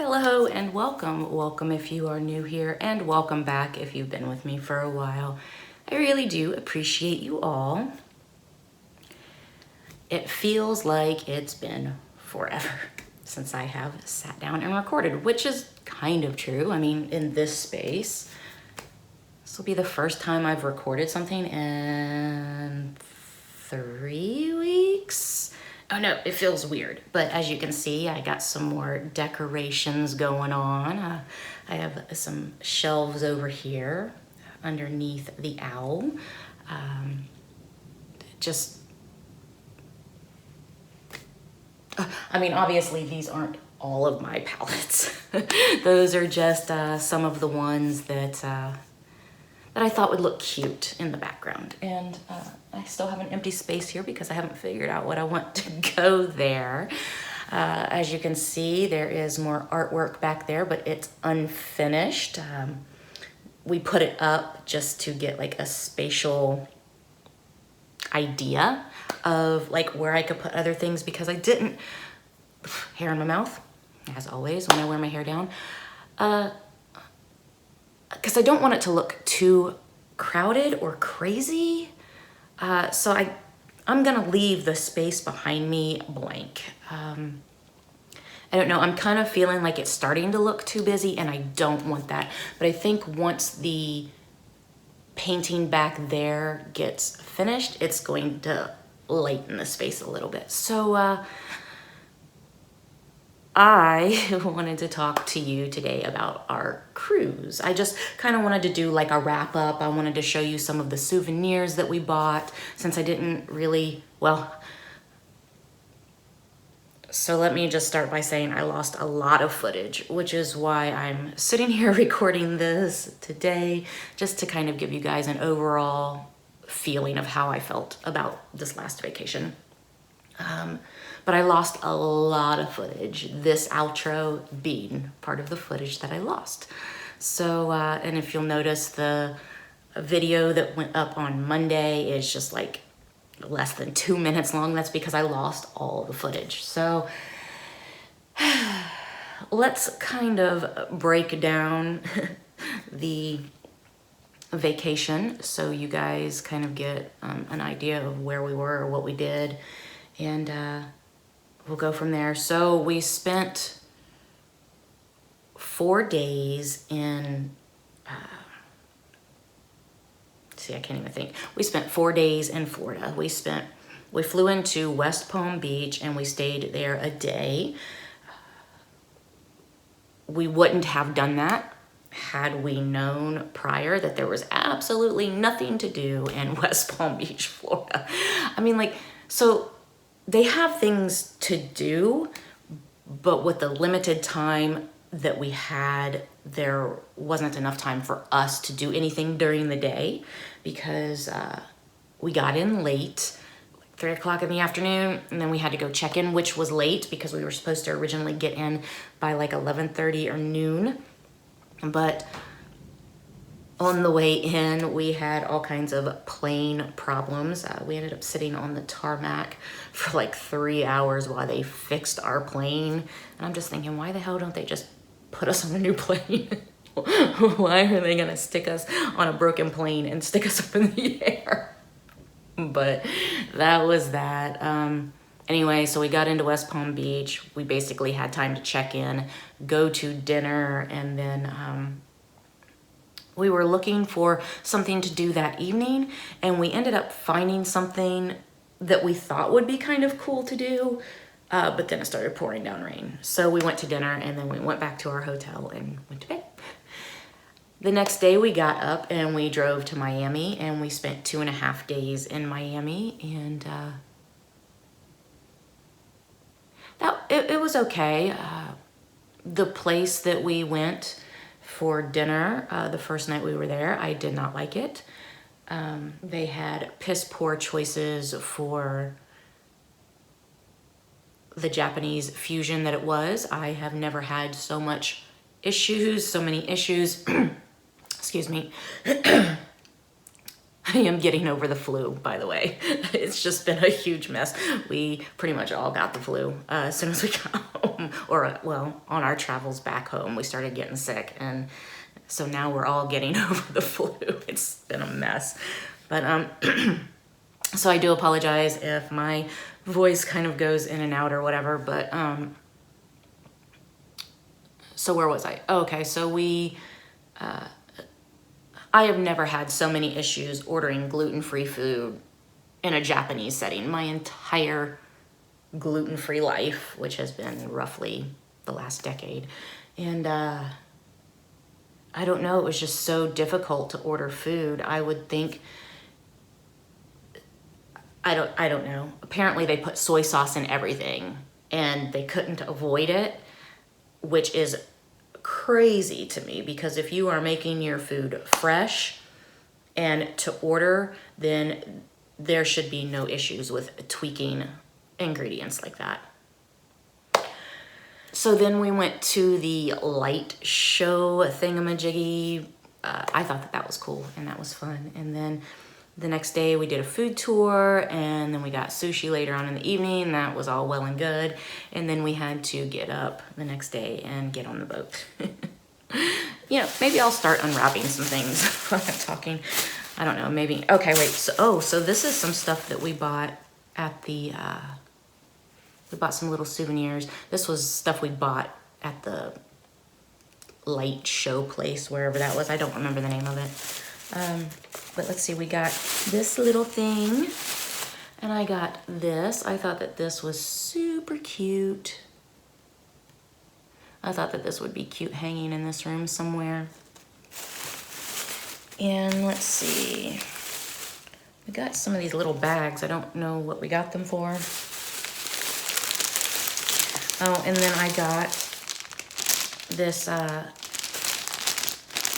Hello and welcome. Welcome if you are new here, and welcome back if you've been with me for a while. I really do appreciate you all. It feels like it's been forever since I have sat down and recorded, which is kind of true. I mean, in this space, this will be the first time I've recorded something in 3 weeks. Oh no, it feels weird, but as you can see, I got some more decorations going on. I have some shelves over here underneath the owl. I mean, obviously these aren't all of my palettes. Those are just some of the ones that I thought would look cute in the background. And I still have an empty space here because I haven't figured out what I want to go there. As you can see, there is more artwork back there, but it's unfinished. We put it up just to get like a spatial idea of like where I could put other things, because I didn't, hair in my mouth, as always when I wear my hair down, because I don't want it to look too crowded or crazy. So I'm gonna leave the space behind me blank. I don't know, I'm kind of feeling like it's starting to look too busy and I don't want that. But I think once the painting back there gets finished, it's going to lighten the space a little bit. So I wanted to talk to you today about our cruise. I just kind of wanted to do like a wrap up. I wanted to show you some of the souvenirs that we bought, since I didn't really, well, so let me just start by saying I lost a lot of footage, which is why I'm sitting here recording this today, just to kind of give you guys an overall feeling of how I felt about this last vacation. But I lost a lot of footage, this outro being part of the footage that I lost. So, and if you'll notice, the video that went up on Monday is just like less than 2 minutes long. That's because I lost all the footage. So let's kind of break down the vacation so you guys kind of get an idea of where we were or what we did, and we'll go from there. So we spent 4 days in I can't even think. We spent 4 days in Florida. We flew into West Palm Beach and we stayed there a day. We wouldn't have done that had we known prior that there was absolutely nothing to do in West Palm Beach, Florida. I mean, like, so they have things to do, but with the limited time that we had, there wasn't enough time for us to do anything during the day, because we got in late, like 3 o'clock in the afternoon, and then we had to go check in, which was late because we were supposed to originally get in by like 11:30 or noon. But on the way in, we had all kinds of plane problems. We ended up sitting on the tarmac for like 3 hours while they fixed our plane. And I'm just thinking, why the hell don't they just put us on a new plane? Why are they gonna stick us on a broken plane and stick us up in the air? But that was that. Anyway, so we got into West Palm Beach. We basically had time to check in, go to dinner, and then we were looking for something to do that evening, and we ended up finding something that we thought would be kind of cool to do, but then it started pouring down rain. So we went to dinner, and then we went back to our hotel and went to bed. The next day we got up and we drove to Miami, and we spent 2.5 days in Miami, and it was okay. The place that we went for dinner, the first night we were there, I did not like it. They had piss poor choices for the Japanese fusion that it was. I have never had so many issues, excuse me, I am getting over the flu, by the way. It's just been a huge mess. We pretty much all got the flu as soon as we got home, or well, on our travels back home, we started getting sick, and so now we're all getting over the flu. It's been a mess, but so I do apologize if my voice kind of goes in and out or whatever, but so where was I? Oh, okay, so I have never had so many issues ordering gluten-free food in a Japanese setting. My entire gluten-free life, which has been roughly the last decade. And I don't know, it was just so difficult to order food. I would think, I don't know. Apparently they put soy sauce in everything and they couldn't avoid it, which is crazy to me, because if you are making your food fresh and to order, then there should be no issues with tweaking ingredients like that. So then we went to the light show thingamajiggy. I thought that was cool and that was fun. And then the next day we did a food tour, and then we got sushi later on in the evening. That was all well and good. And then we had to get up the next day and get on the boat. You know, maybe I'll start unwrapping some things while I'm talking. I don't know, maybe. Okay, wait. So this is some stuff that we bought at the, we bought some little souvenirs. This was stuff we bought at the light show place, wherever that was. I don't remember the name of it. But let's see, we got this little thing, and I got this. I thought that this was super cute. I thought that this would be cute hanging in this room somewhere. And let's see, we got some of these little bags. I don't know what we got them for. Oh, and then I got this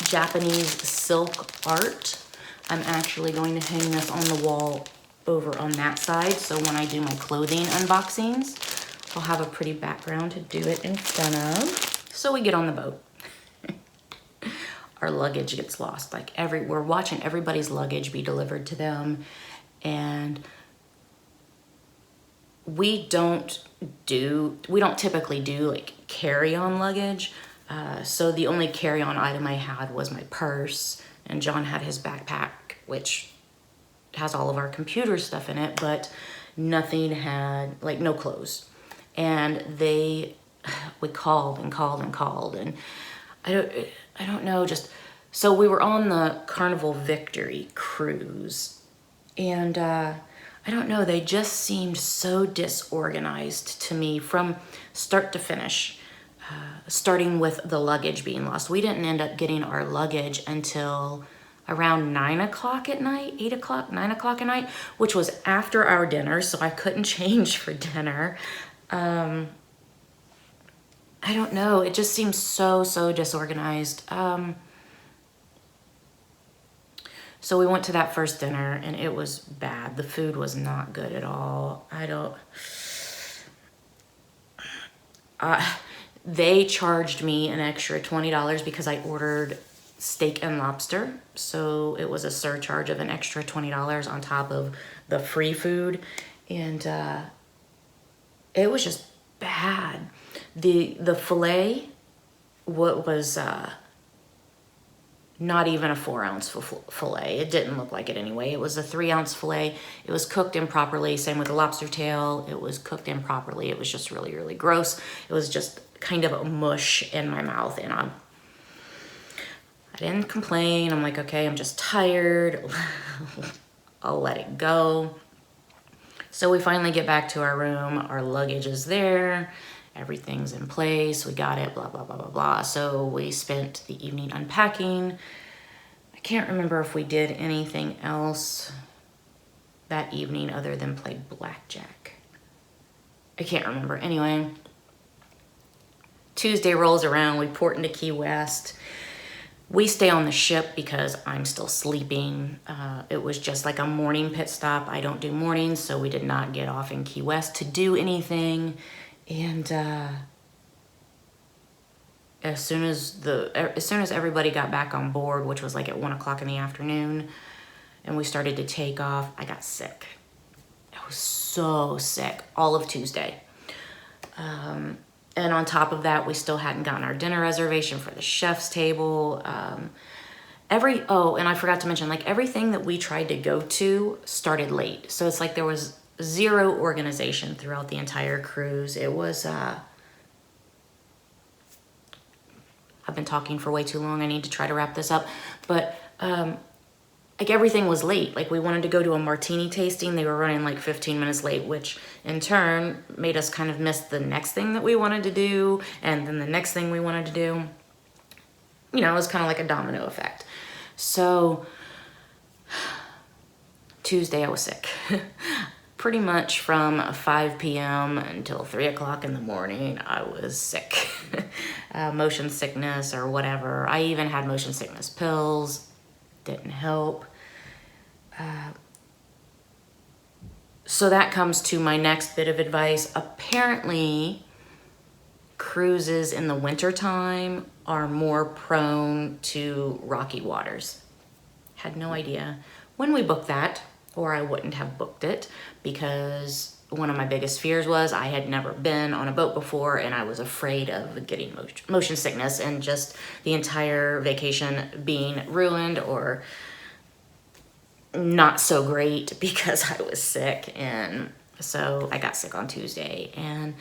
Japanese silk art. I'm actually going to hang this on the wall over on that side, so when I do my clothing unboxings, I'll have a pretty background to do it in front of. So we get on the boat. Our luggage gets lost. Like we're watching everybody's luggage be delivered to them, and we don't typically do like carry-on luggage. So the only carry-on item I had was my purse, and John had his backpack, which has all of our computer stuff in it, but nothing had, like, no clothes. And we called and called and called, and I don't know, just, so we were on the Carnival Victory cruise, and I don't know, they just seemed so disorganized to me from start to finish. Starting with the luggage being lost. We didn't end up getting our luggage until around 9 o'clock at night, 8 o'clock, 9 o'clock at night, which was after our dinner, so I couldn't change for dinner. I don't know, it just seems so disorganized. So we went to that first dinner, and it was bad. The food was not good at all. They charged me an extra $20 because I ordered steak and lobster. So it was a surcharge of an extra $20 on top of the free food. And it was just bad. The filet was not even a 4-ounce filet. It didn't look like it anyway. It was a 3-ounce filet. It was cooked improperly. Same with the lobster tail. It was cooked improperly. It was just really gross. It was just kind of a mush in my mouth, and I didn't complain. I'm like, okay, I'm just tired. I'll let it go. So we finally get back to our room. Our luggage is there. Everything's in place. We got it, blah, blah, blah, blah, blah. So we spent the evening unpacking. I can't remember if we did anything else that evening other than play blackjack. I can't remember. Anyway, Tuesday rolls around. We port into Key West. We stay on the ship because I'm still sleeping. It was just like a morning pit stop. I don't do mornings, so we did not get off in Key West to do anything. And as soon as everybody got back on board, which was like at 1 o'clock in the afternoon, and we started to take off, I got sick. I was so sick all of Tuesday. And on top of that, we still hadn't gotten our dinner reservation for the chef's table. And I forgot to mention, like, everything that we tried to go to started late. So it's like there was zero organization throughout the entire cruise. It was, I've been talking for way too long. I need to try to wrap this up. But, like, everything was late. Like, we wanted to go to a martini tasting. They were running like 15 minutes late, which in turn made us kind of miss the next thing that we wanted to do, and then the next thing we wanted to do. You know, it was kind of like a domino effect. So Tuesday I was sick. Pretty much from 5 p.m. until 3 o'clock in the morning, I was sick. Motion sickness or whatever. I even had motion sickness pills. Didn't help. So that comes to my next bit of advice. Apparently, cruises in the wintertime are more prone to rocky waters. Had no idea when we booked that, or I wouldn't have booked it, because one of my biggest fears was I had never been on a boat before, and I was afraid of getting motion sickness and just the entire vacation being ruined or not so great because I was sick. And so I got sick on Tuesday, and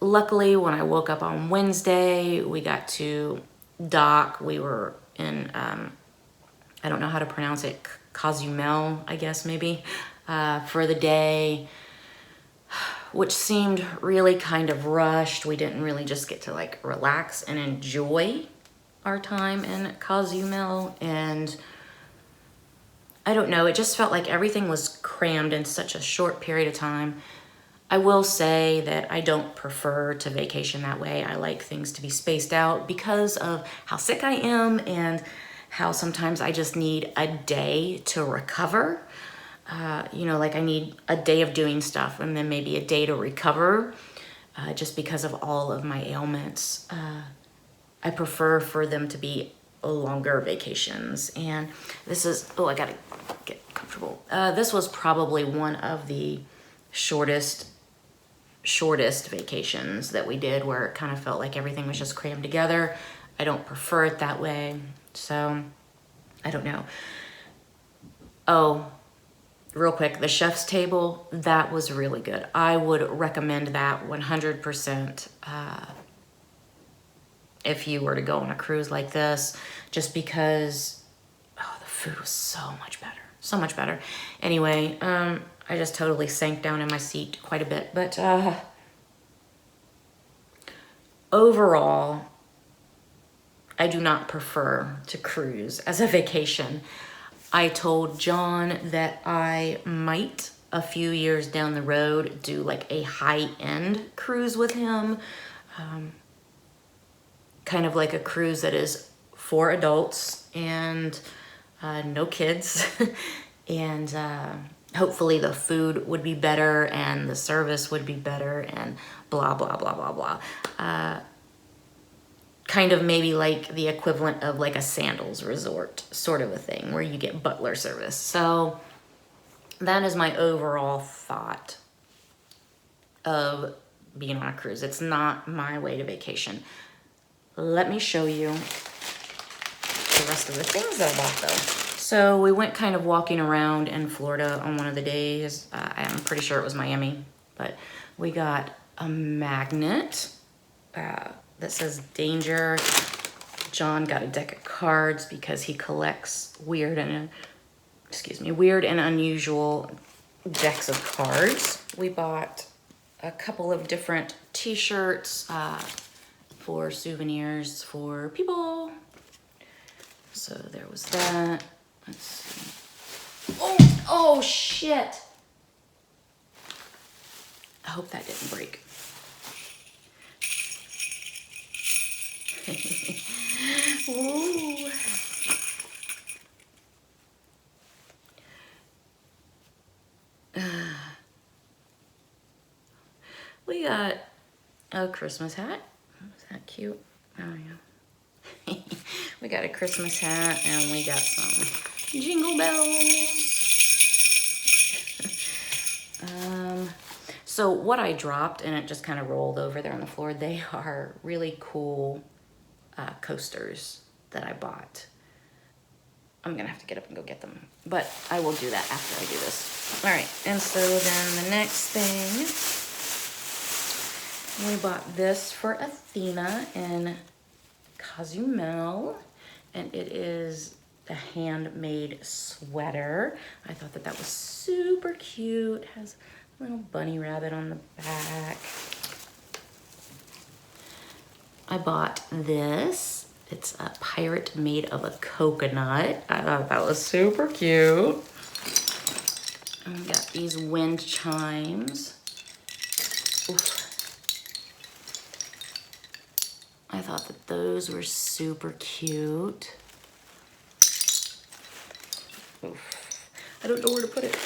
luckily when I woke up on Wednesday, we got to dock. We were in, I don't know how to pronounce it, Cozumel, I guess maybe, for the day, which seemed really kind of rushed. We didn't really just get to like relax and enjoy our time in Cozumel, and I don't know, it just felt like everything was crammed in such a short period of time. I will say that I don't prefer to vacation that way. I like things to be spaced out because of how sick I am and how sometimes I just need a day to recover. You know, like I need a day of doing stuff and then maybe a day to recover, just because of all of my ailments. I prefer for them to be longer vacations. And this is, oh, I gotta get comfortable. This was probably one of the shortest vacations that we did, where it kind of felt like everything was just crammed together. I don't prefer it that way. So I don't know. Oh, real quick, the chef's table, that was really good. I would recommend that 100%. If you were to go on a cruise like this, just because, oh, the food was so much better. Anyway, I just totally sank down in my seat quite a bit, but overall, I do not prefer to cruise as a vacation. I told John that I might, a few years down the road, do like a high-end cruise with him. Kind of like a cruise that is for adults and no kids. And hopefully the food would be better and the service would be better and blah, blah, blah, blah, blah. Kind of maybe like the equivalent of like a sandals resort sort of a thing, where you get butler service. So that is my overall thought of being on a cruise. It's not my way to vacation. Let me show you the rest of the things that I bought though. So we went kind of walking around in Florida on one of the days. I'm pretty sure it was Miami, but we got a magnet that says danger. John got a deck of cards because he collects weird and unusual decks of cards. We bought a couple of different t-shirts, for souvenirs for people. So there was that. Let's see. Oh shit. I hope that didn't break. Ooh. We got a Christmas hat. Is that cute? Oh yeah. We got a Christmas hat and we got some Jingle bells. So what I dropped, and it just kind of rolled over there on the floor, they are really cool coasters that I bought. I'm gonna have to get up and go get them, but I will do that after I do this. All right, and so then the next thing, we bought this for Athena in Cozumel, and it is a handmade sweater. I thought that that was super cute. It has a little bunny rabbit on the back. I bought this. It's a pirate made of a coconut. I thought that was super cute. And we got these wind chimes. Oof. I thought that those were super cute. Oof. I don't know where to put it.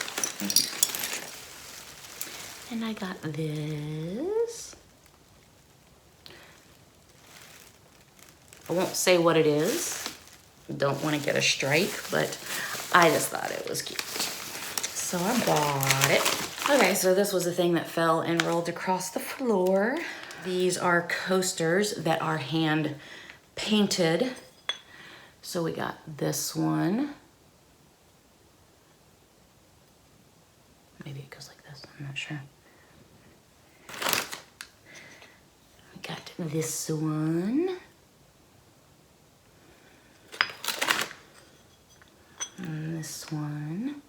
And I got this. I won't say what it is. Don't want to get a strike, but I just thought it was cute. So I bought it. Okay, so this was the thing that fell and rolled across the floor. These are coasters that are hand painted. So we got this one. Maybe it goes like this, I'm not sure. We got this one. And this one.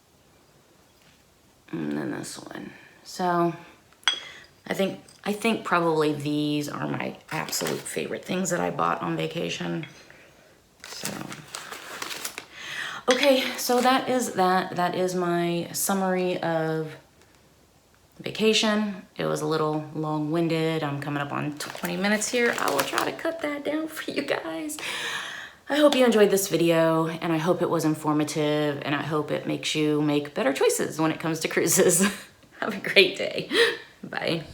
And then this one. So I think probably these are my absolute favorite things that I bought on vacation. So okay, so that is that. That is my summary of vacation. It was a little long-winded. I'm coming up on 20 minutes here. I will try to cut that down for you guys. I hope you enjoyed this video, and I hope it was informative, and I hope it makes you make better choices when it comes to cruises. Have a great day. Bye.